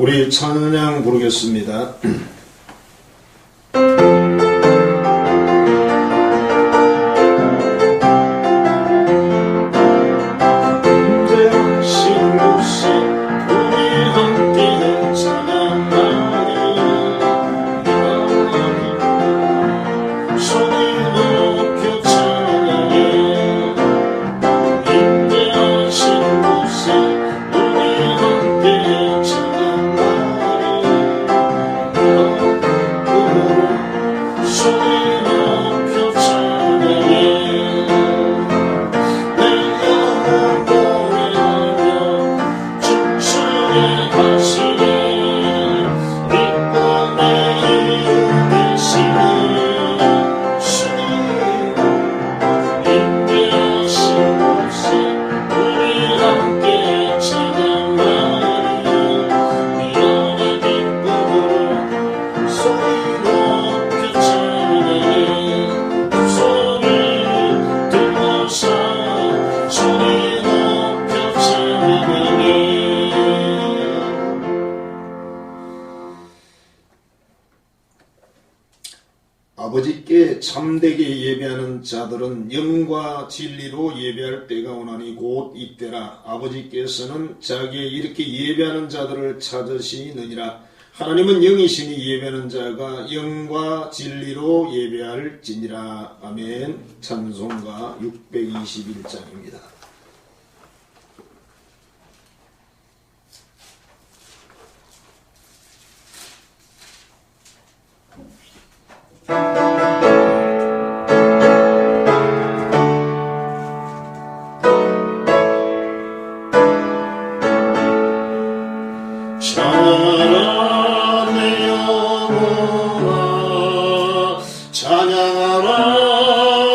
우리 찬양 부르겠습니다. 아버지께 참되게 예배하는 자들은 영과 진리로 예배할 때가 오나니 곧 이때라. 아버지께서는 자기의 이렇게 예배하는 자들을 찾으시느니라. 하나님은 영이시니 예배하는 자가 영과 진리로 예배할지니라. 아멘. 찬송가 621장입니다. 찬양하라 내 영혼아, 찬양하라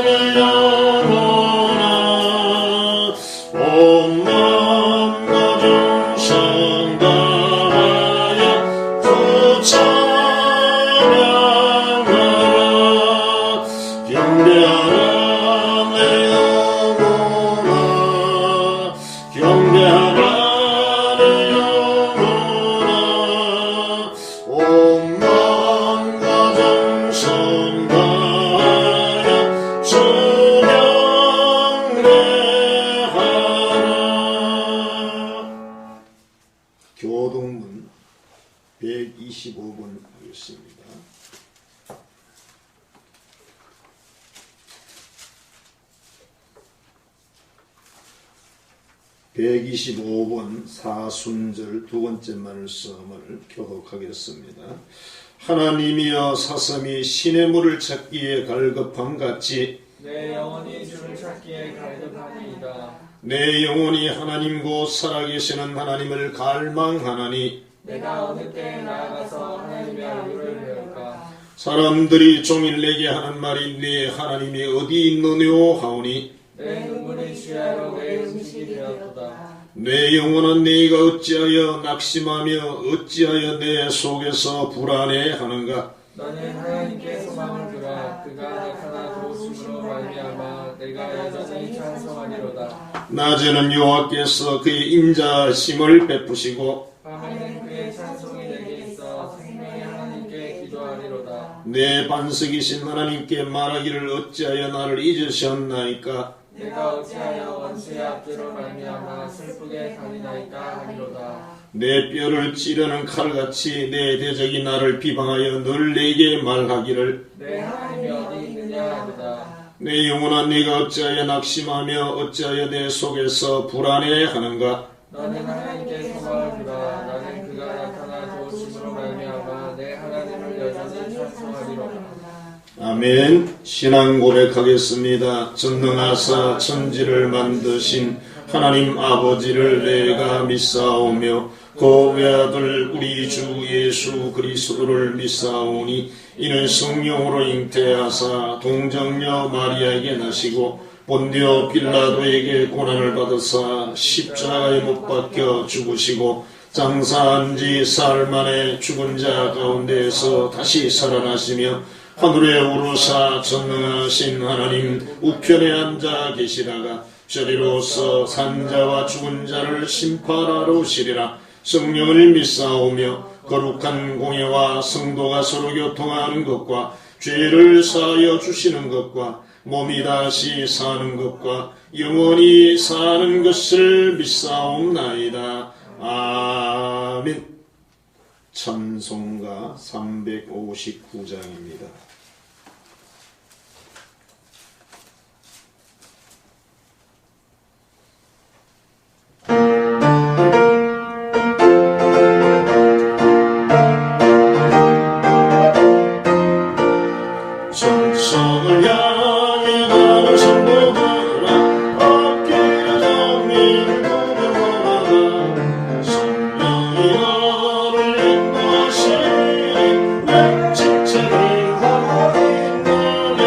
내 영혼아, 온 마음과 정성 다하여 주 찬양하라. 경배하라 내 영혼아, 경배하라 내 영혼아, 온 마음과 정성 다하여 주 경배하라. 교동문 125번 하겠습니다. (125번) 사순절 두 번째 말씀을 교독하겠습니다. 하나님이여 사슴이 신의 물을 찾기에 갈급함 같이 내 영혼이 주를 찾기에 갈급하니이다. 내 영혼이 하나님 곧 살아계시는 하나님을 갈망하나니 내가 어느 때에 나아가서 하나님의 얼굴을 배울까. 사람들이 종일 내게 하는 말이 네 하나님이 어디 있느뇨 하오니 내 눈물이 주야로 내 음식이 되었도다. 내 영혼아 네가 어찌하여 낙심하며 어찌하여 내 속에서 불안해하는가. 너는 하나님께 소망을 두라. 그가 나타나 도우심으로 말미암아 내가 여전히 찬송하리로다. 낮에는 여호와께서 그의 인자심을 베푸시고 밤에는 그의 찬송이 내게 있어 생명의 하나님께 기도하리로다. 내 반석이신 하나님께 말하기를 어찌하여 나를 잊으셨나이까. 내가 어찌하여 원수의 압제로 말미암아 슬프게 다니나이까 하리로다. 내 뼈를 찌르는 칼같이 내 대적이 나를 비방하여 늘 내게 말하기를 내 하나님이 어디 있느냐 하도다. 내 영혼아 네가 어찌하여 낙심하며 어찌하여 내 속에서 불안해하는가. 너는 하나님께 소망을 두라. 나는 그가 나타나 도우심으로 말미암아 내 하나님을 여전히 찬송하리로다. 아멘. 신앙 고백하겠습니다. 전능하사 천지를 만드신 하나님 아버지를 내가 믿사오며 그 외아들 우리 주 예수 그리스도를 믿사오니 이는 성령으로 잉태하사 동정녀 마리아에게 나시고 본디오 빌라도에게 고난을 받으사 십자가에 못 박혀 죽으시고 장사한 지 사흘 만에 죽은 자 가운데에서 다시 살아나시며 하늘에 오르사 전능하신 하나님 우편에 앉아 계시다가 저리로서 산자와 죽은 자를 심판하러 오시리라. 성령을 믿사오며 거룩한 공예와 성도가 서로 교통하는 것과 죄를 사하여 주시는 것과 몸이 다시 사는 것과 영원히 사는 것을 믿사옵나이다. 아멘. 찬송가 359장입니다. 천성을 향해 가는 성도들아 앞길을 정밀 구경하라 성령이 너를 인도하시니 내 칭찬을 하고 있느냐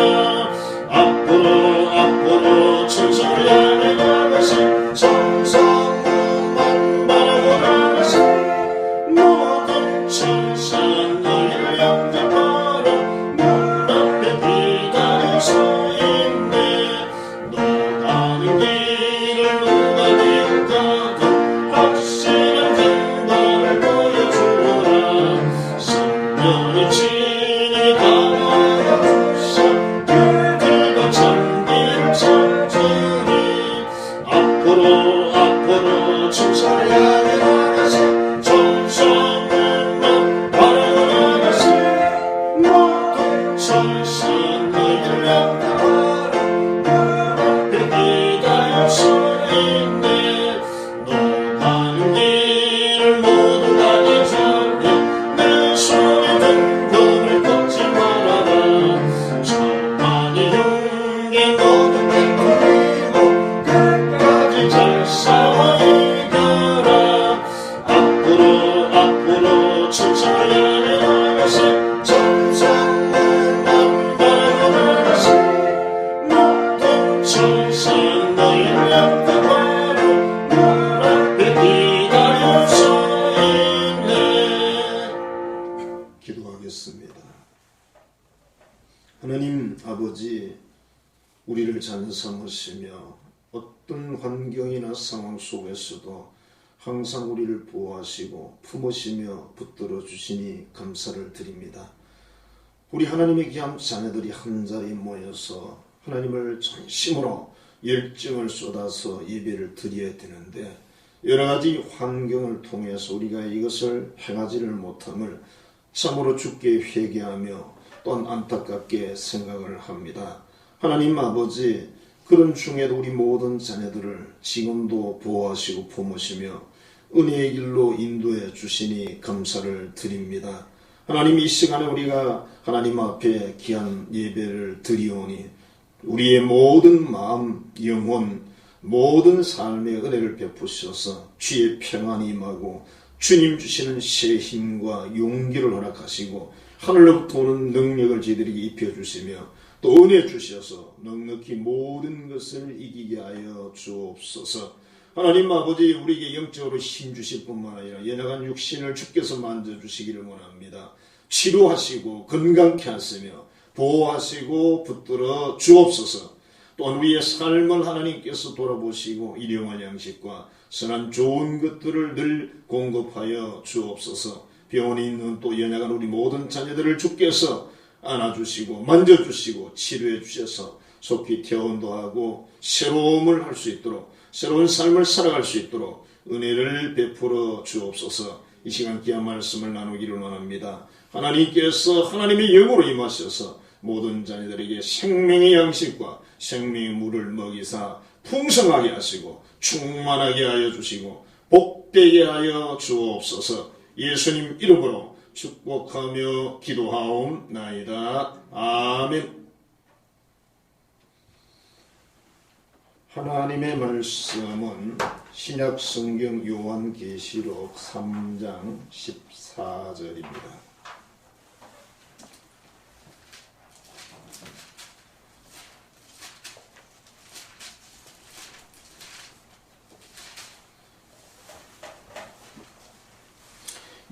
앞으로 천성을 향해 나가시 천성만 바라고 나가시 모든 천사 너희를 영접하라 앞으로 천사를 향해 나가시 천성만 바라고 나가시 모든 천사 너희를 영접하라 앞에 기다려 서 있네 너 가는 길을 모두 다 잊어버려 내 손에 든 금을 걷지 말아라 천만의 흉계 모두 베풀이고 끝까지 잘 싸워 이겨라 앞으로 천사를 향해 나가시 천성만 바라고 나가시 모든 천사 너희를 영접하라 눈앞에 기다려 서 있네. 기도하겠습니다. 하나님 아버지, 우리를 잘 삼으시며 어떤 환경이나 상황 속에서도 항상 우리를 보호하시고 품으시며 붙들어 주시니 감사를 드립니다. 우리 하나님의 귀한 자녀들이 한자리에 모여서 하나님을 전심으로 열정을 쏟아서 예배를 드려야 되는데 여러 가지 환경을 통해서 우리가 이것을 행하지를 못함을 참으로 주께 회개하며 또한 안타깝게 생각을 합니다. 하나님 아버지, 그런 중에도 우리 모든 자녀들을 지금도 보호하시고 품으시며 은혜의 길로 인도해 주시니 감사를 드립니다. 하나님, 이 시간에 우리가 하나님 앞에 귀한 예배를 드리오니 우리의 모든 마음, 영혼, 모든 삶의 은혜를 베푸셔서 주의 평안이 임하고 주님 주시는 새 힘과 용기를 허락하시고 하늘로부터 오는 능력을 저희들에게 입혀주시며 또 은혜 주셔서 넉넉히 모든 것을 이기게 하여 주옵소서. 하나님 아버지, 우리에게 영적으로 힘 주실 뿐만 아니라 연약한 육신을 주께서 만져주시기를 원합니다. 치료하시고 건강케 하시며 보호하시고 붙들어 주옵소서. 또한 우리의 삶을 하나님께서 돌아보시고 일용할 양식과 선한 좋은 것들을 늘 공급하여 주옵소서. 병원에 있는 또 연약한 우리 모든 자녀들을 주께서 안아주시고 만져주시고 치료해 주셔서 속히 퇴원도 하고 새로움을 할 수 있도록, 새로운 삶을 살아갈 수 있도록 은혜를 베풀어 주옵소서. 이 시간 귀한 말씀을 나누기를 원합니다. 하나님께서 하나님의 영으로 임하셔서 모든 자녀들에게 생명의 양식과 생명의 물을 먹이사 풍성하게 하시고 충만하게 하여 주시고 복되게 하여 주옵소서. 예수님 이름으로 축복하며 기도하옵나이다. 아멘. 하나님의 말씀은 신약성경 요한계시록 3장 14절입니다.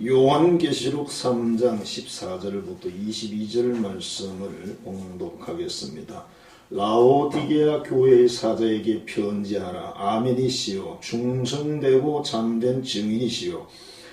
요한계시록 3장 14절부터 22절 말씀을 봉독하겠습니다. 라오디게아 교회의 사자에게 편지하라. 아멘이시요 충성되고 참된 증인이시요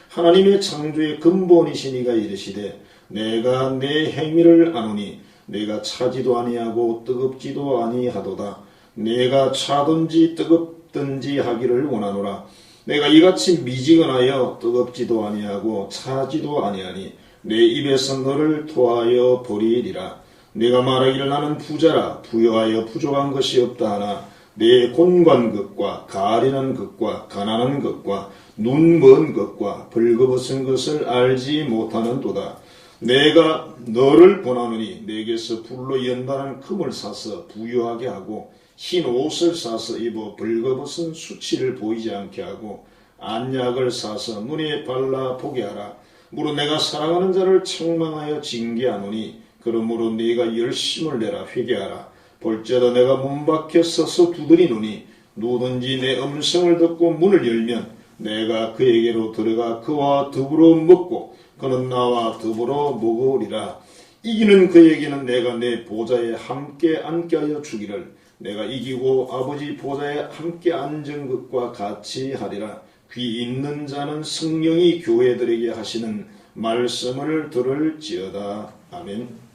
하나님의 창조의 근본이시니가 이르시되 내가 내 행위를 아노니 내가 차지도 아니하고 뜨겁지도 아니하도다. 내가 차든지 뜨겁든지 하기를 원하노라. 내가 이같이 미지근하여 뜨겁지도 아니하고 차지도 아니하니 내 입에서 너를 토하여 버리리라. 내가 말하기를 나는 부자라 부여하여 부족한 것이 없다 하나 내 곤고한 것과 가련한 것과 가난한 것과 눈 먼 것과 벌거벗은 것을 알지 못하는도다. 내가 너를 권하노니 내게서 불로 연단한 금을 사서 부유하게 하고 흰 옷을 사서 입어 벌거벗은 수치를 보이지 않게 하고 안약을 사서 눈에 발라 보게 하라. 무릇 내가 사랑하는 자를 책망하여 징계하노니 그러므로 네가 열심을 내라 회개하라. 볼지어다 내가 문 밖에 서서 두드리노니 누구든지 내 음성을 듣고 문을 열면 내가 그에게로 들어가 그와 더불어 먹고 그는 나와 더불어 먹으리라. 이기는 그에게는 내가 내 보좌에 함께 앉게 하여 주기를 내가 이기고 아버지 보좌에 함께 앉은 것과 같이 하리라. 귀 있는 자는 성령이 교회들에게 하시는 말씀을 들을지어다. 아멘.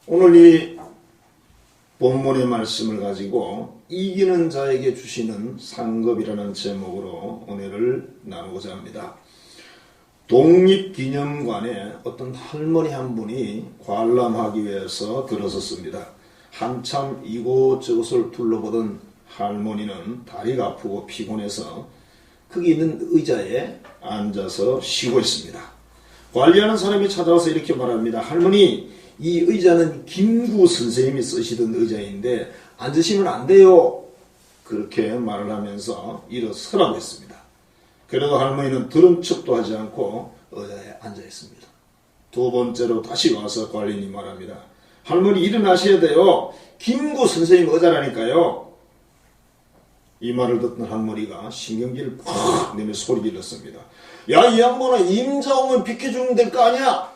오늘 이 본문의 말씀을 가지고 이기는 자에게 주시는 상급이라는 제목으로 은혜를 나누고자 합니다. 독립기념관에 어떤 할머니 한 분이 관람하기 위해서 들어섰습니다. 한참 이곳저곳을 둘러보던 할머니는 다리가 아프고 피곤해서 거기 있는 의자에 앉아서 쉬고 있습니다. 관리하는 사람이 찾아와서 이렇게 말합니다. 할머니, 이 의자는 김구 선생님이 쓰시던 의자인데 앉으시면 안 돼요. 그렇게 말을 하면서 일어서라고 했습니다. 그래도 할머니는 들은 척도 하지 않고 의자에 앉아 있습니다. 두 번째로 다시 와서 관리인이 말합니다. 할머니 일어나셔야 돼요. 김구 선생님 의자라니까요. 이 말을 듣던 할머니가 신경질을 팍 내며 소리 질렀습니다. 야, 이 양반아, 임자 오면 비켜주면 될 거 아니야?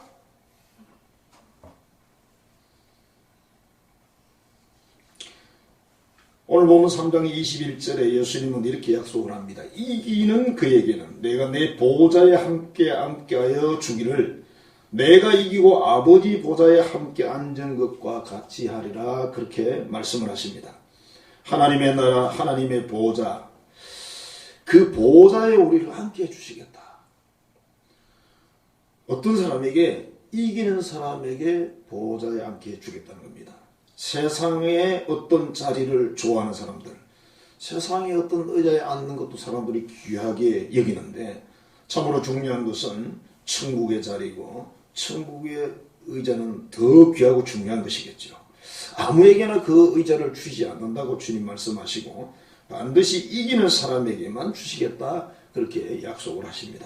오늘 보면 3장 21절에 예수님은 이렇게 약속을 합니다. 이기는 그에게는 내가 내 보좌에 함께 앉게하여 주기를 내가 이기고 아버지 보좌에 함께 앉은 것과 같이 하리라. 그렇게 말씀을 하십니다. 하나님의 나라, 하나님의 보좌, 그 보좌에 우리를 함께 해주시겠다. 어떤 사람에게, 이기는 사람에게 보좌에 함께 해주겠다는 겁니다. 세상의 어떤 자리를 좋아하는 사람들, 세상의 어떤 의자에 앉는 것도 사람들이 귀하게 여기는데 참으로 중요한 것은 천국의 자리고 천국의 의자는 더 귀하고 중요한 것이겠죠. 아무에게나 그 의자를 주시지 않는다고 주님 말씀하시고 반드시 이기는 사람에게만 주시겠다, 그렇게 약속을 하십니다.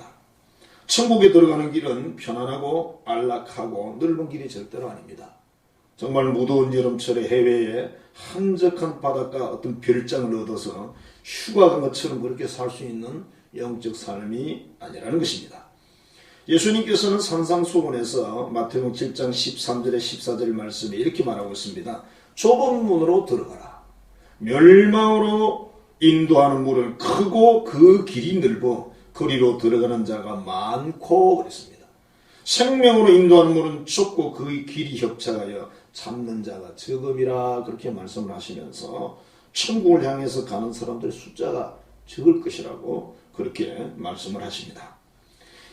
천국에 들어가는 길은 편안하고 안락하고 넓은 길이 절대로 아닙니다. 정말 무더운 여름철에 해외에 한적한 바닷가 어떤 별장을 얻어서 휴가 간 것처럼 그렇게 살 수 있는 영적 삶이 아니라는 것입니다. 예수님께서는 산상수훈에서 마태복음 7장 13절에 14절 말씀에 이렇게 말하고 있습니다. 좁은 문으로 들어가라. 멸망으로 인도하는 문은 크고 그 길이 넓어 거리로 들어가는 자가 많고 그랬습니다. 생명으로 인도하는 문은 좁고 그 길이 협착하여 참는 자가 적음이라, 그렇게 말씀을 하시면서 천국을 향해서 가는 사람들의 숫자가 적을 것이라고 그렇게 말씀을 하십니다.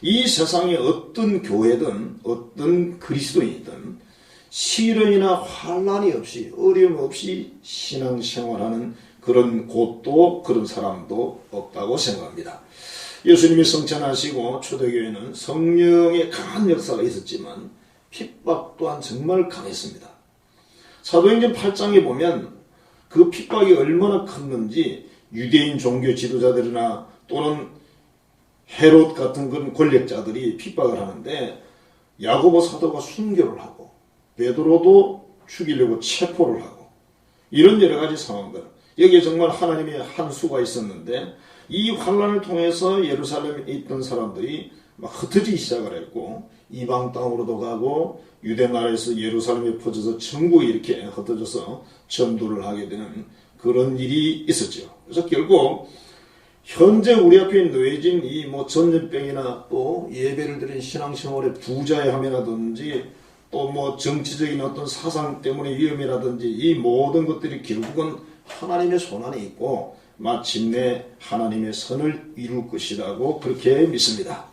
이 세상에 어떤 교회든 어떤 그리스도인이든 시련이나 환난이 없이 어려움 없이 신앙생활하는 그런 곳도 그런 사람도 없다고 생각합니다. 예수님이 성천하시고 초대교회는 성령의 강한 역사가 있었지만 핍박 또한 정말 강했습니다. 사도행전 8장에 보면 그 핍박이 얼마나 컸는지 유대인 종교 지도자들이나 또는 헤롯 같은 그런 권력자들이 핍박을 하는데 야고보 사도가 순교를 하고 베드로도 죽이려고 체포를 하고 이런 여러 가지 상황들, 여기에 정말 하나님의 한 수가 있었는데 이 환난을 통해서 예루살렘에 있던 사람들이 막 흩어지기 시작을 했고 이방 땅으로도 가고 유대 나라에서 예루살렘에 퍼져서 전국에 이렇게 흩어져서 전도를 하게 되는 그런 일이 있었죠. 그래서 결국 현재 우리 앞에 놓여진 이 전염병이나 또 예배를 드린 신앙생활의 부자의 함이라든지 또 정치적인 어떤 사상 때문에 위험이라든지 이 모든 것들이 결국은 하나님의 손안에 있고 마침내 하나님의 선을 이룰 것이라고 그렇게 믿습니다.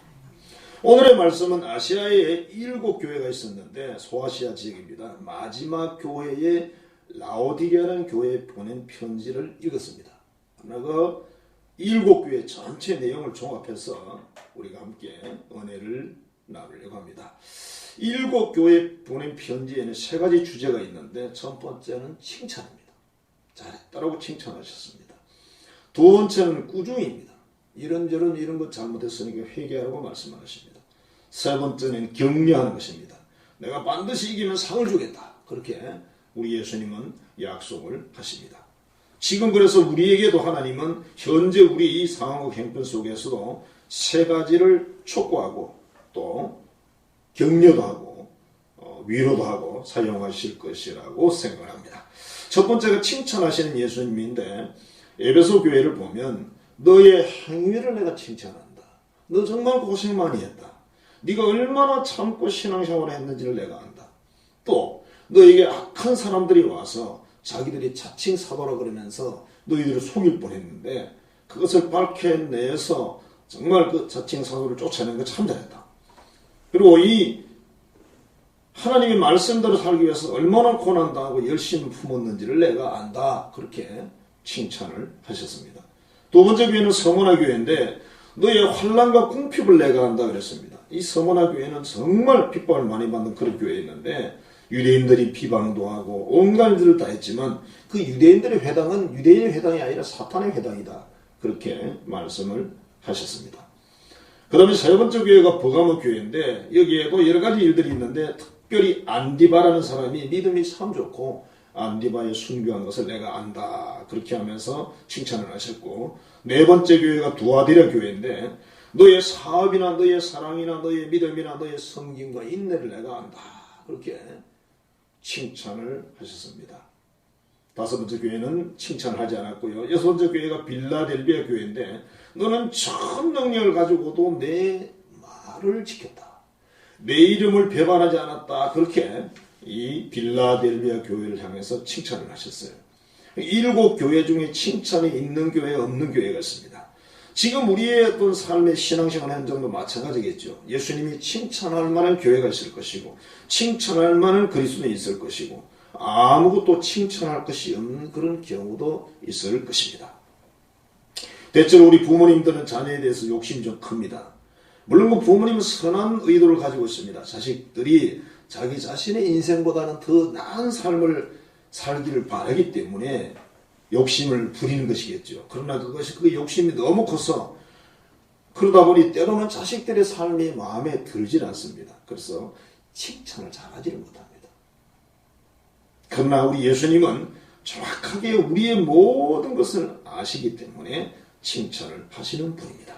오늘의 말씀은 아시아에 7교회가 있었는데 소아시아 지역입니다. 마지막 교회에 라오디게아라는 교회에 보낸 편지를 읽었습니다. 그 7교회 전체 내용을 종합해서 우리가 함께 은혜를 나누려고 합니다. 7교회에 보낸 편지에는 3가지 주제가 있는데 첫 번째는 칭찬입니다. 잘했다라고 칭찬하셨습니다. 두 번째는 꾸중입니다. 이런저런 이런 것 잘못했으니까 회개하라고 말씀하십니다. 세 번째는 격려하는 것입니다. 내가 반드시 이기면 상을 주겠다. 그렇게 우리 예수님은 약속을 하십니다. 지금 그래서 우리에게도 하나님은 현재 우리 이 상황과 형편 속에서도 3가지를 촉구하고 또 격려도 하고 위로도 하고 사용하실 것이라고 생각합니다. 첫 번째가 칭찬하시는 예수님인데 에베소 교회를 보면 너의 행위를 내가 칭찬한다. 너 정말 고생 많이 했다. 네가 얼마나 참고 신앙생활을 했는지를 내가 안다. 또 너에게 악한 사람들이 와서 자기들이 자칭 사도라 그러면서 너희들을 속일 뻔했는데 그것을 밝혀내서 정말 그 자칭 사도를 쫓아내는 거 참 잘했다. 그리고 이 하나님의 말씀대로 살기 위해서 얼마나 고난당하고 열심히 품었는지를 내가 안다. 그렇게 칭찬을 하셨습니다. 두 번째 교회는 서머나 교회인데 너의 환난과 궁핍을 내가 안다 그랬습니다. 이 서머나 교회는 정말 핍박을 많이 받는 그런 교회였는데 유대인들이 비방도 하고 온갖 일들을 다 했지만 그 유대인들의 회당은 유대인의 회당이 아니라 사탄의 회당이다. 그렇게 말씀을 하셨습니다. 그 다음에 세 번째 교회가 버가모 교회인데 여기에도 여러 가지 일들이 있는데 특별히 안디바라는 사람이 믿음이 참 좋고 안디바의 순교한 것을 내가 안다. 그렇게 하면서 칭찬을 하셨고 네 번째 교회가 두아디라 교회인데 너의 사업이나 너의 사랑이나 너의 믿음이나 너의 섬김과 인내를 내가 안다. 그렇게 칭찬을 하셨습니다. 다섯 번째 교회는 칭찬을 하지 않았고요. 여섯 번째 교회가 빌라델비아 교회인데 너는 전 능력을 가지고도 내 말을 지켰다. 내 이름을 배반하지 않았다. 그렇게 이 빌라델비아 교회를 향해서 칭찬을 하셨어요. 7 교회 중에 칭찬이 있는 교회 없는 교회가 있습니다. 지금 우리의 어떤 삶의 신앙생활 현장도 마찬가지겠죠. 예수님이 칭찬할 만한 교회가 있을 것이고 칭찬할 만한 그리스도인이 있을 것이고 아무것도 칭찬할 것이 없는 그런 경우도 있을 것입니다. 대체로 우리 부모님들은 자녀에 대해서 욕심이 좀 큽니다. 물론 그 부모님은 선한 의도를 가지고 있습니다. 자식들이 자기 자신의 인생보다는 더 나은 삶을 살기를 바라기 때문에 욕심을 부리는 것이겠죠. 그러나 그 욕심이 너무 커서 그러다 보니 때로는 자식들의 삶이 마음에 들질 않습니다. 그래서 칭찬을 잘하지를 못합니다. 그러나 우리 예수님은 정확하게 우리의 모든 것을 아시기 때문에 칭찬을 하시는 분입니다.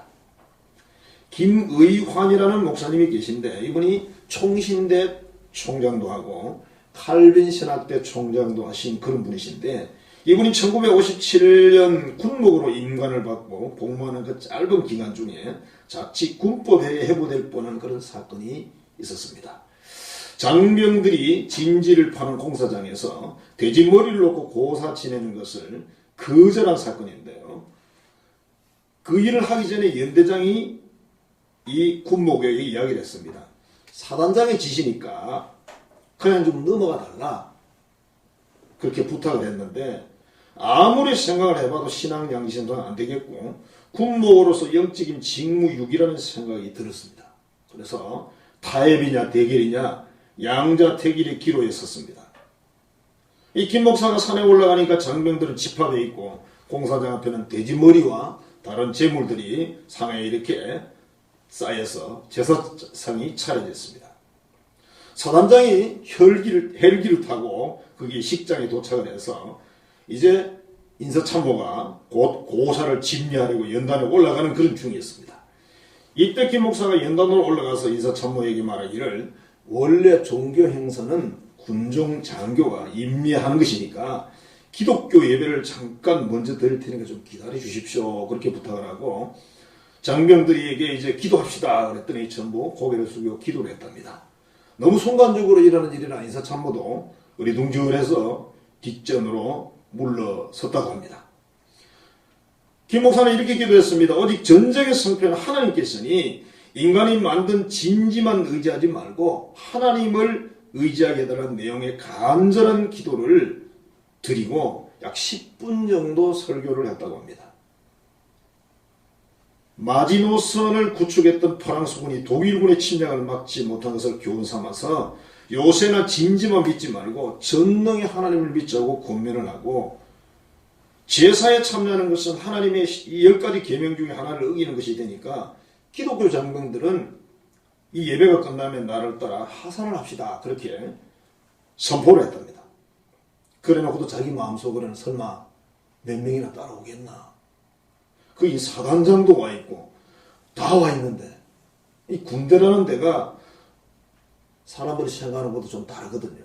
김의환이라는 목사님이 계신데 이분이 총신대 총장도 하고 칼빈 신학대 총장도 하신 그런 분이신데 이분이 1957년 군목으로 임관을 받고 복무하는 그 짧은 기간 중에 자칫 군법회에 해부될 뻔한 그런 사건이 있었습니다. 장병들이 진지를 파는 공사장에서 돼지 머리를 놓고 고사 지내는 것을 거절한 사건인데요. 그 일을 하기 전에 연대장이 이 군목에게 이야기를 했습니다. 사단장의 지시니까 그냥 좀 넘어가 달라. 그렇게 부탁을 했는데 아무리 생각을 해봐도 신앙 양심은 안 되겠고 군목으로서 영적인 직무유기라는 생각이 들었습니다. 그래서 타협이냐 대결이냐 양자택일의 기로에 섰습니다. 이 김 목사가 산에 올라가니까 장병들은 집합해 있고 공사장 앞에는 돼지머리와 다른 재물들이 상에 이렇게 쌓여서 제사상이 차려졌습니다. 사단장이 헬기를 타고 거기 식장에 도착을 해서 이제 인사참모가 곧 고사를 집리하려고 연단에 올라가는 그런 중이었습니다. 이때 김 목사가 연단으로 올라가서 인사참모에게 말하기를 원래 종교 행사는 군종 장교가 임미하는 것이니까 기독교 예배를 잠깐 먼저 드릴 테니까 좀 기다려 주십시오. 그렇게 부탁을 하고 장병들에게 이제 기도합시다 그랬더니 전부 고개를 숙이고 기도를 했답니다. 너무 순간적으로 일어나는 일이라 인사참모도 어리둥절해서 뒷전으로 물러섰다고 합니다. 김 목사는 이렇게 기도했습니다. 오직 전쟁의 성패는 하나님께서니 인간이 만든 진지만 의지하지 말고 하나님을 의지하게 되는 내용의 간절한 기도를 드리고 약 10분 정도 설교를 했다고 합니다. 마지노선을 구축했던 프랑스군이 독일군의 침략을 막지 못한 것을 교훈 삼아서 요새나 진지만 믿지 말고 전능의 하나님을 믿자고 권면을 하고 제사에 참여하는 것은 하나님의 10가지 계명 중에 하나를 어기는 것이 되니까 기독교 장병들은 이 예배가 끝나면 나를 따라 하산을 합시다. 그렇게 선포를 했답니다. 그래놓고도 자기 마음속으로는 설마 몇 명이나 따라오겠나. 그 이 사단장도 와 있고 다 와 있는데 이 군대라는 데가 사람들이 생각하는 것도 좀 다르거든요.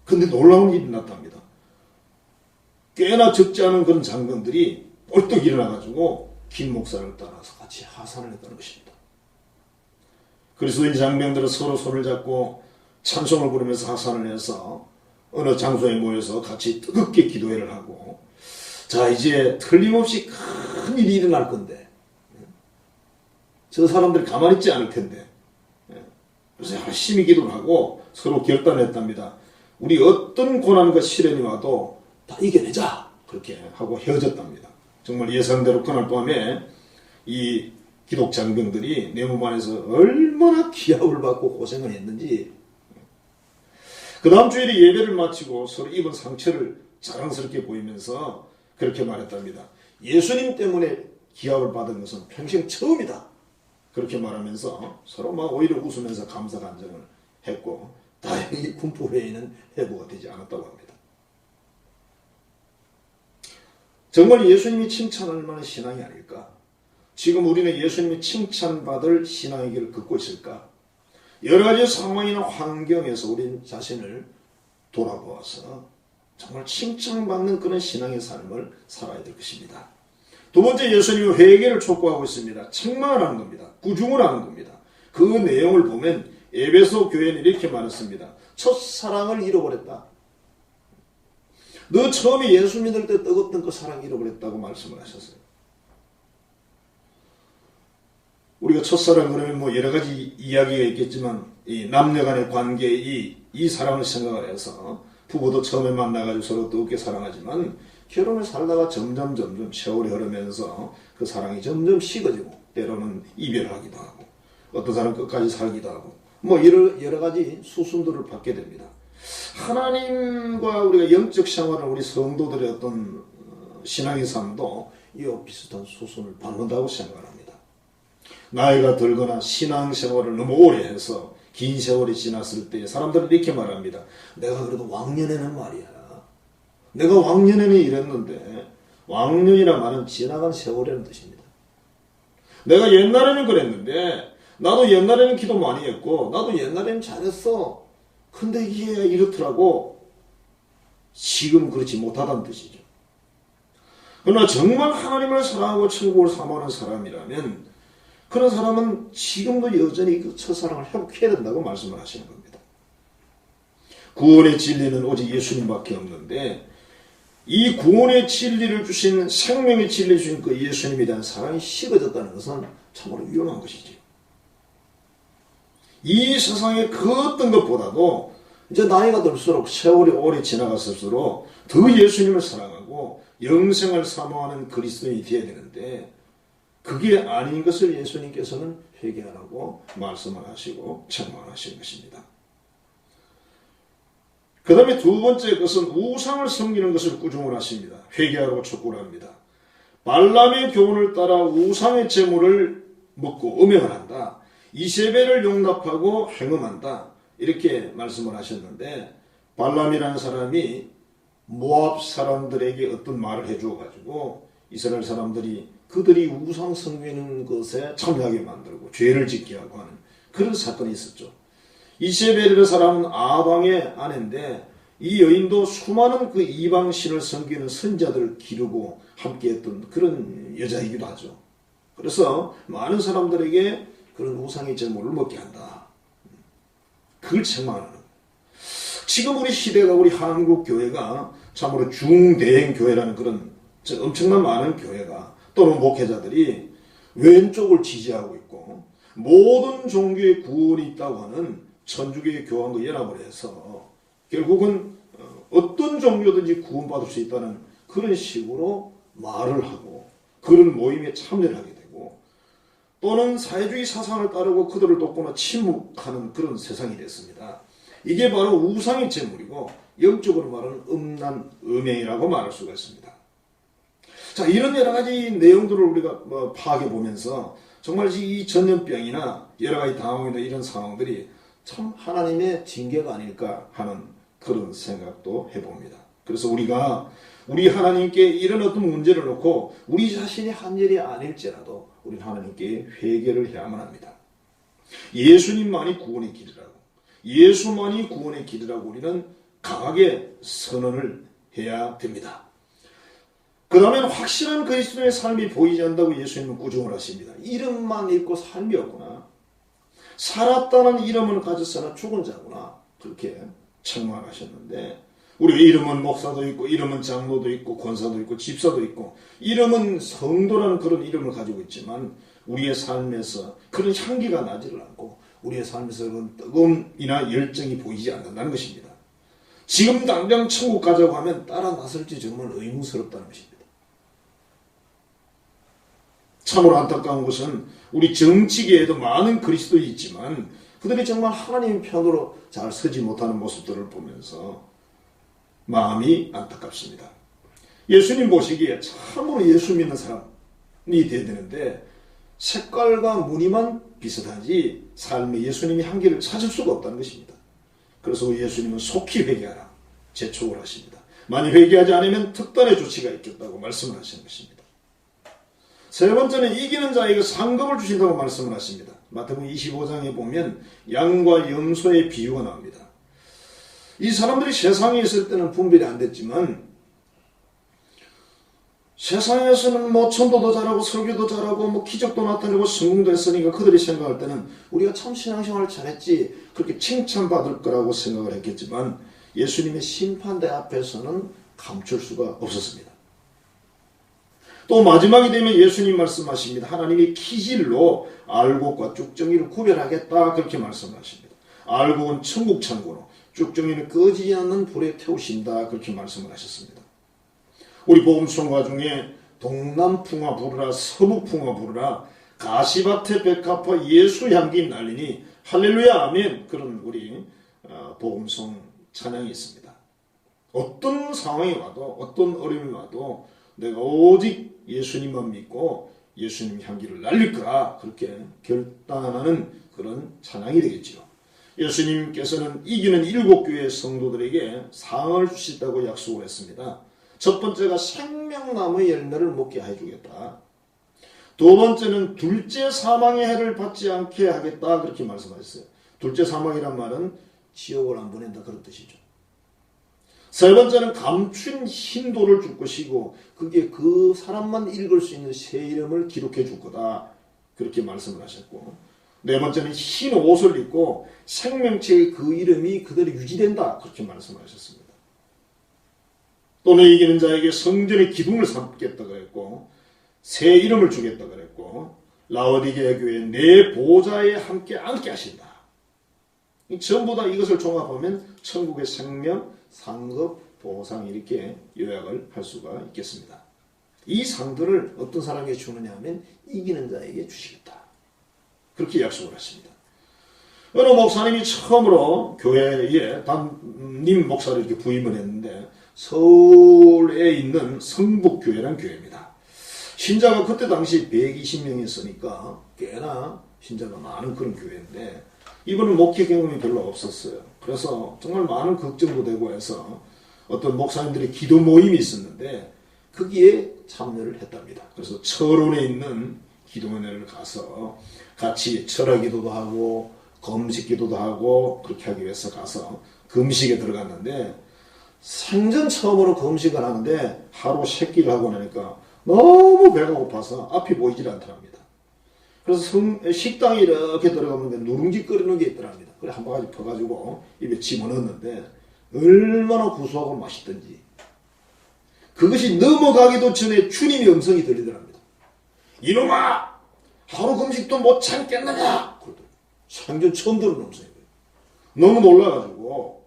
근데 놀라운 일이 났답니다. 꽤나 적지 않은 그런 장병들이 벌떡 일어나가지고 김 목사를 따라서 같이 하산을 했다는 것입니다. 그리스도인 장병들은 서로 손을 잡고 찬송을 부르면서 하산을 해서 어느 장소에 모여서 같이 뜨겁게 기도회를 하고 자 이제 틀림없이 큰 일이 일어날 건데 저 사람들이 가만히 있지 않을 텐데 그래서 열심히 기도를 하고 서로 결단했답니다. 우리 어떤 고난과 시련이 와도 다 이겨내자 그렇게 하고 헤어졌답니다. 정말 예상대로 그날 밤에 이 기독 장병들이 내몸 안에서 얼마나 기합을 받고 고생을 했는지 그 다음 주일에 예배를 마치고 서로 입은 상처를 자랑스럽게 보이면서 그렇게 말했답니다. 예수님 때문에 기합을 받은 것은 평생 처음이다. 그렇게 말하면서 서로 막 오히려 웃으면서 감사 간증을 했고 다행히 군포회의는 해부가 되지 않았다고 합니다. 정말 예수님이 칭찬할 만한 신앙이 아닐까? 지금 우리는 예수님이 칭찬받을 신앙의 길을 걷고 있을까? 여러 가지 상황이나 환경에서 우리 자신을 돌아보아서 정말 칭찬받는 그런 신앙의 삶을 살아야 될 것입니다. 두 번째, 예수님은 회개를 촉구하고 있습니다. 책망을 하는 겁니다. 구중을 하는 겁니다. 그 내용을 보면 에베소 교회는 이렇게 말했습니다. 첫사랑을 잃어버렸다. 너 처음에 예수 믿을 때 뜨겁던 그 사랑 잃어버렸다고 말씀을 하셨어요. 우리가 첫사랑 그러면 뭐 여러 가지 이야기가 있겠지만 이 남녀 간의 관계 이 사랑을 생각을 해서 부부도 처음에 만나가지고 서로 뜨겁게 사랑하지만 결혼을 살다가 점점 세월이 흐르면서 그 사랑이 점점 식어지고 때로는 이별하기도 하고 어떤 사람은 끝까지 살기도 하고 뭐 여러 가지 수순들을 받게 됩니다. 하나님과 우리가 영적 생활을 우리 성도들의 어떤 신앙의 삶도 이와 비슷한 수순을 밟는다고 생각을 합니다. 나이가 들거나 신앙생활을 너무 오래 해서 긴 세월이 지났을 때 사람들은 이렇게 말합니다. 내가 그래도 왕년에는 말이야. 내가 왕년에는 이랬는데 왕년이라 말은 지나간 세월이라는 뜻입니다. 내가 옛날에는 그랬는데 나도 옛날에는 기도 많이 했고 나도 옛날에는 잘했어. 근데 이게 이렇더라고. 지금 그렇지 못하다는 뜻이죠. 그러나 정말 하나님을 사랑하고 천국을 사모하는 사람이라면 그런 사람은 지금도 여전히 그 첫사랑을 회복해야 된다고 말씀을 하시는 겁니다. 구원의 진리는 오직 예수님밖에 없는데 이 구원의 진리를 주신 생명의 진리를 주신 그 예수님에 대한 사랑이 식어졌다는 것은 참으로 위험한 것이죠. 이 세상의 그 어떤 것보다도 이제 나이가 들수록 세월이 오래 지나갔을수록 더 예수님을 사랑하고 영생을 사모하는 그리스도인이 되어야 되는데 그게 아닌 것을 예수님께서는 회개하라고 말씀을 하시고 책망하시는 것입니다. 그 다음에 두 번째 것은 우상을 섬기는 것을 꾸중을 하십니다. 회개하라고 촉구를 합니다. 발람의 교훈을 따라 우상의 제물을 먹고 음행을 한다. 이세벨을 용납하고 행음한다. 이렇게 말씀을 하셨는데 발람이라는 사람이 모압 사람들에게 어떤 말을 해주어 가지고 이스라엘 사람들이 그들이 우상 섬기는 것에 참여하게 만들고 죄를 짓게 하고 하는 그런 사건이 있었죠. 이세벨이라는 사람은 아방의 아내인데 이 여인도 수많은 그 이방신을 섬기는 선자들을 기르고 함께했던 그런 여자이기도 하죠. 그래서 많은 사람들에게 그런 우상의 제물을 먹게 한다. 그걸 책망하는 거예요. 지금 우리 시대가 우리 한국 교회가 참으로 중대형 교회라는 그런 엄청난 많은 교회가 또는 목회자들이 왼쪽을 지지하고 있고 모든 종교의 구원이 있다고 하는 천주교의 교황과 연합을 해서 결국은 어떤 종교든지 구원받을 수 있다는 그런 식으로 말을 하고 그런 모임에 참여를 하게 되고 또는 사회주의 사상을 따르고 그들을 돕거나 침묵하는 그런 세상이 됐습니다. 이게 바로 우상의 제물이고 영적으로 말하는 음란 음행이라고 말할 수가 있습니다. 자, 이런 여러 가지 내용들을 우리가 파악해 보면서 정말 이 전염병이나 여러 가지 당황이나 이런 상황들이 참 하나님의 징계가 아닐까 하는 그런 생각도 해봅니다. 그래서 우리가 우리 하나님께 이런 어떤 문제를 놓고 우리 자신이 한 일이 아닐지라도 우리 하나님께 회개를 해야만 합니다. 예수님만이 구원의 길이라고, 예수만이 구원의 길이라고 우리는 강하게 선언을 해야 됩니다. 그 다음에는 확실한 그리스도의 삶이 보이지 않는다고 예수님은 꾸중을 하십니다. 이름만 있고 삶이 없구나. 살았다는 이름은 가졌으나 죽은 자구나. 그렇게 책망하셨는데 우리가 이름은 목사도 있고 이름은 장로도 있고 권사도 있고 집사도 있고 이름은 성도라는 그런 이름을 가지고 있지만 우리의 삶에서 그런 향기가 나지를 않고 우리의 삶에서 그런 뜨거움이나 열정이 보이지 않는다는 것입니다. 지금 당장 천국 가자고 하면 따라 나설지 정말 의문스럽다는 것입니다. 참으로 안타까운 것은 우리 정치계에도 많은 그리스도인이 있지만 그들이 정말 하나님 편으로 잘 서지 못하는 모습들을 보면서 마음이 안타깝습니다. 예수님 보시기에 참으로 예수 믿는 사람이 되어야 되는데 색깔과 무늬만 비슷하지 삶에 예수님이 한계를 찾을 수가 없다는 것입니다. 그래서 예수님은 속히 회개하라 재촉을 하십니다. 만약 회개하지 않으면 특단의 조치가 있겠다고 말씀을 하시는 것입니다. 세 번째는 이기는 자에게 상급을 주신다고 말씀을 하십니다. 마태복음 25장에 보면 양과 염소의 비유가 나옵니다. 이 사람들이 세상에 있을 때는 분별이 안 됐지만 세상에서는 뭐 전도도 잘하고 설교도 잘하고 뭐 기적도 나타내고 성공도 했으니까 그들이 생각할 때는 우리가 참 신앙생활을 잘했지 그렇게 칭찬받을 거라고 생각을 했겠지만 예수님의 심판대 앞에서는 감출 수가 없었습니다. 또 마지막이 되면 예수님 말씀하십니다. 하나님이 키질로 알곡과 쭉정이를 구별하겠다 그렇게 말씀하십니다. 알곡은 천국 창고로 쭉정이는 꺼지지 않는 불에 태우신다 그렇게 말씀을 하셨습니다. 우리 복음성가 중에 동남풍화 부르라 서북풍화 부르라 가시밭에 백합화 예수 향기 날리니 할렐루야 아멘 그런 우리 복음성 찬양이 있습니다. 어떤 상황이 와도 어떤 어려움이 와도 내가 오직 예수님만 믿고 예수님 향기를 날릴 거라 그렇게 결단하는 그런 찬양이 되겠지요. 예수님께서는 이기는 7교회의 성도들에게 상을 주시다고 약속을 했습니다. 첫 번째가 생명나무의 열매를 먹게 해주겠다. 두 번째는 둘째 사망의 해를 받지 않게 하겠다 그렇게 말씀하셨어요. 둘째 사망이란 말은 지옥을 안 보낸다 그런 뜻이죠. 세 번째는 감춘 흰돌을 줄 것이고 그게 그 사람만 읽을 수 있는 새 이름을 기록해 줄 거다 그렇게 말씀을 하셨고 네 번째는 흰 옷을 입고 생명체의 그 이름이 그대로 유지된다 그렇게 말씀을 하셨습니다. 또 내 이기는 자에게 성전의 기둥을 삼겠다 그랬고 새 이름을 주겠다 그랬고 라오디게아 교회 내 보좌에 함께 앉게 하신다. 전부 다 이것을 종합하면 천국의 생명, 상급, 보상 이렇게 요약을 할 수가 있겠습니다. 이 상들을 어떤 사람에게 주느냐 하면 이기는 자에게 주시겠다. 그렇게 약속을 하십니다. 어느 목사님이 처음으로 교회에 담임 목사를 이렇게 부임을 했는데 서울에 있는 성북교회라는 교회입니다. 신자가 그때 당시 120명이었으니까 꽤나 신자가 많은 그런 교회인데 이분은 목회 경험이 별로 없었어요. 그래서 정말 많은 걱정도 되고 해서 어떤 목사님들의 기도 모임이 있었는데 거기에 참여를 했답니다. 그래서 철원에 있는 기도원회를 가서 같이 철학기도도 하고 금식기도도 하고 그렇게 하기 위해서 가서 금식에 들어갔는데 생전 처음으로 금식을 하는데 하루 3끼를 하고 나니까 너무 배가 고파서 앞이 보이질 않더랍니다. 그래서 식당에 이렇게 들어가면 누룽지 끓이는 게 있더랍니다. 그래 한 바가지 퍼가지고 입에 집어넣었는데 얼마나 구수하고 맛있던지 그것이 넘어가기도 전에 주님의 음성이 들리더랍니다. 이놈아! 하루 금식도 못 참겠느냐? 생전 처음 들은 음성이에요. 너무 놀라가지고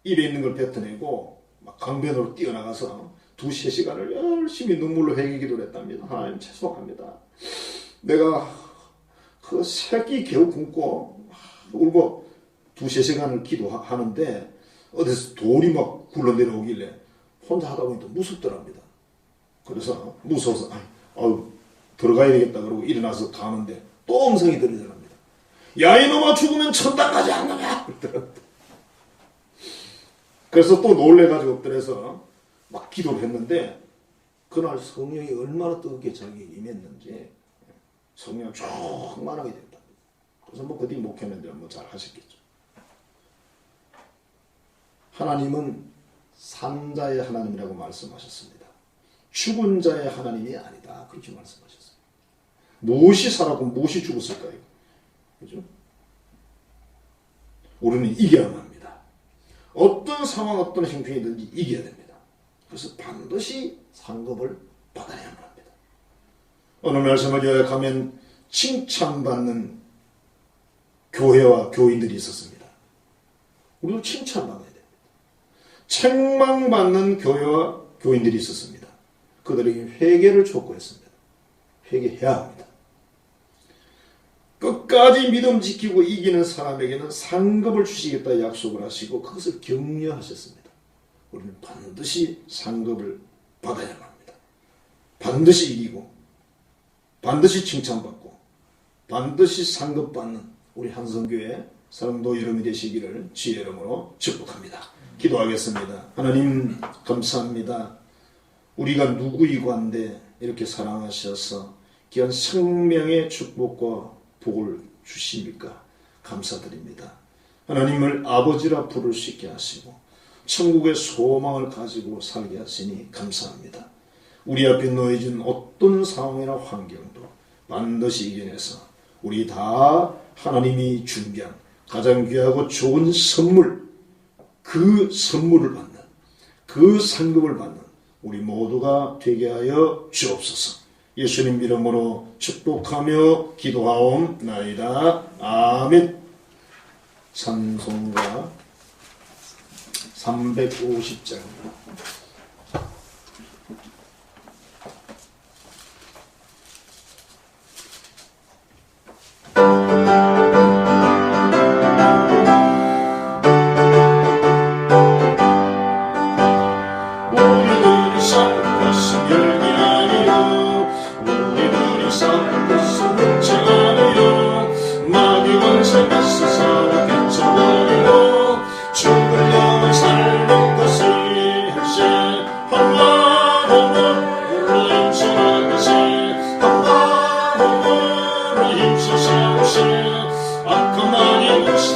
입에 있는 걸 뱉어내고 막 강변으로 뛰어나가서 2-3시간을 열심히 눈물로 회개기도를 했답니다. 하나님 죄송합니다. 내가 그 새끼 겨우 굶고 울고 2-3시간을 기도하는데 어디서 돌이 막 굴러내려오길래 혼자 하다 보니까 무섭더랍니다. 그래서 무서워서 들어가야 되겠다 그러고 일어나서 가는데 또 음성이 들리더랍니다. 야 이놈아 죽으면 천당 가지 않느냐. 그래서 또 놀래가지고 엎드려서 막 기도를 했는데 그날 성령이 얼마나 뜨겁게 저에게 임했는지 성령이 충만하게 됐다. 그래서 뭐 그뒤 목회는데 뭐 잘 하셨겠죠. 하나님은 산자의 하나님이라고 말씀하셨습니다. 죽은 자의 하나님이 아니다. 그렇게 말씀하셨어요. 무엇이 살았고 무엇이 죽었을까요? 그죠? 우리는 이겨야만 합니다. 어떤 상황, 어떤 형편이든지 이겨야 됩니다. 그래서 반드시 상급을 받아야만 합니다. 어느 말씀을 요약하면 칭찬받는 교회와 교인들이 있었습니다. 우리도 칭찬받아야 됩니다. 책망받는 교회와 교인들이 있었습니다. 그들에게 회개를 촉구했습니다. 회개해야 합니다. 끝까지 믿음 지키고 이기는 사람에게는 상급을 주시겠다 약속을 하시고 그것을 격려하셨습니다. 우리는 반드시 상급을 받아야만 합니다. 반드시 이기고 반드시 칭찬받고 반드시 상급받는 우리 한성교회 사랑도 여러분이 되시기를 주의 이름으로 축복합니다. 기도하겠습니다. 하나님 감사합니다. 우리가 누구이고 한데 이렇게 사랑하셔서 귀한 생명의 축복과 복을 주십니까? 감사드립니다. 하나님을 아버지라 부를 수 있게 하시고 천국의 소망을 가지고 살게 하시니 감사합니다. 우리 앞에 놓여진 어떤 상황이나 환경도 반드시 이겨내서 우리 다 하나님이 준비한 가장 귀하고 좋은 선물, 그 선물을 받는, 그 상급을 받는 우리 모두가 되게 하여 주옵소서. 예수님 이름으로 축복하며 기도하옵나이다. 아멘. 찬송가 350장.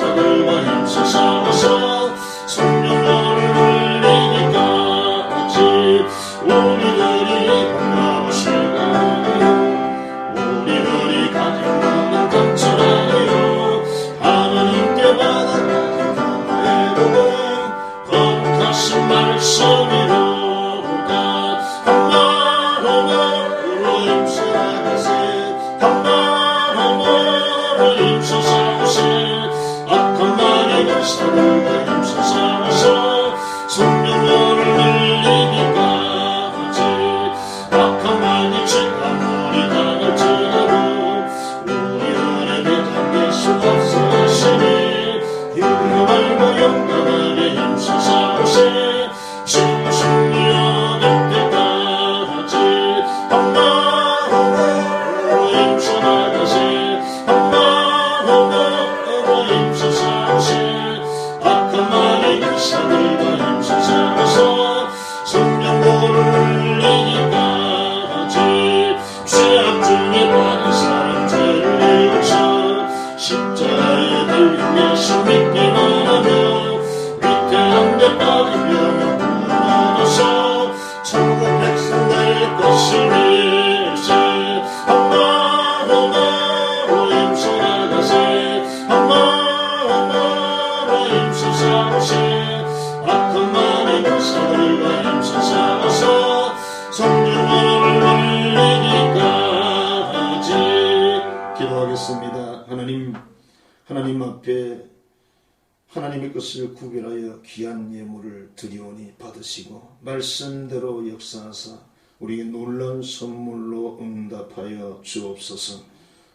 하늘과 힘쓰셔서 성령을 흘리니까 십자가에 달린 예수 믿기만 하면 위태한데 빠지면 무너져서 천국 백성 될 것이니세. 엄마로 임수나가세. 엄마로 임수사오세. 악한 말의 불사들과 임수사와서 성령을 올리기까지. 기도하겠습니다. 하나님 앞에 하나님의 것을 구별하여 귀한 예물을 드리오니 받으시고 말씀대로 역사하사 우리에게 놀라운 선물로 응답하여 주옵소서.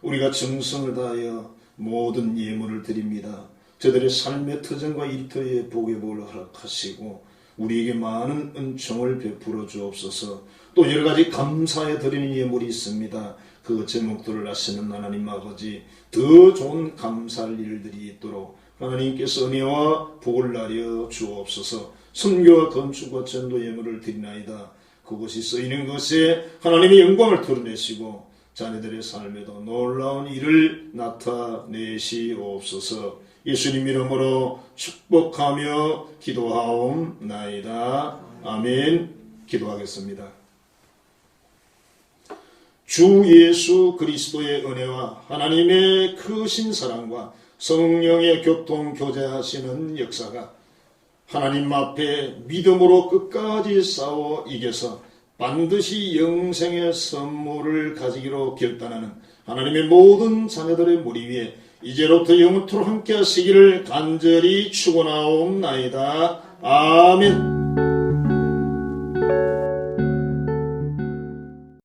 우리가 정성을 다하여 모든 예물을 드립니다. 저들의 삶의 터전과 일터의 복의 복을 허락하시고 우리에게 많은 은총을 베풀어 주옵소서. 또 여러가지 감사에 드리는 예물이 있습니다. 그 제목들을 아시는 하나님 아버지, 더 좋은 감사할 일들이 있도록 하나님께서 은혜와 복을 나려 주옵소서. 선교와 건축과 전도 예물을 드리나이다. 그것이 쓰이는 것에 하나님의 영광을 드러내시고 자녀들의 삶에도 놀라운 일을 나타내시옵소서. 예수님 이름으로 축복하며 기도하옵나이다. 아멘. 기도하겠습니다. 주 예수 그리스도의 은혜와 하나님의 크신 사랑과 성령의 교통 교제하시는 역사가 하나님 앞에 믿음으로 끝까지 싸워 이겨서 반드시 영생의 선물을 가지기로 결단하는 하나님의 모든 자녀들의 머리 위에 이제로부터 영원토록 함께 하시기를 간절히 축원하옵나이다. 아멘.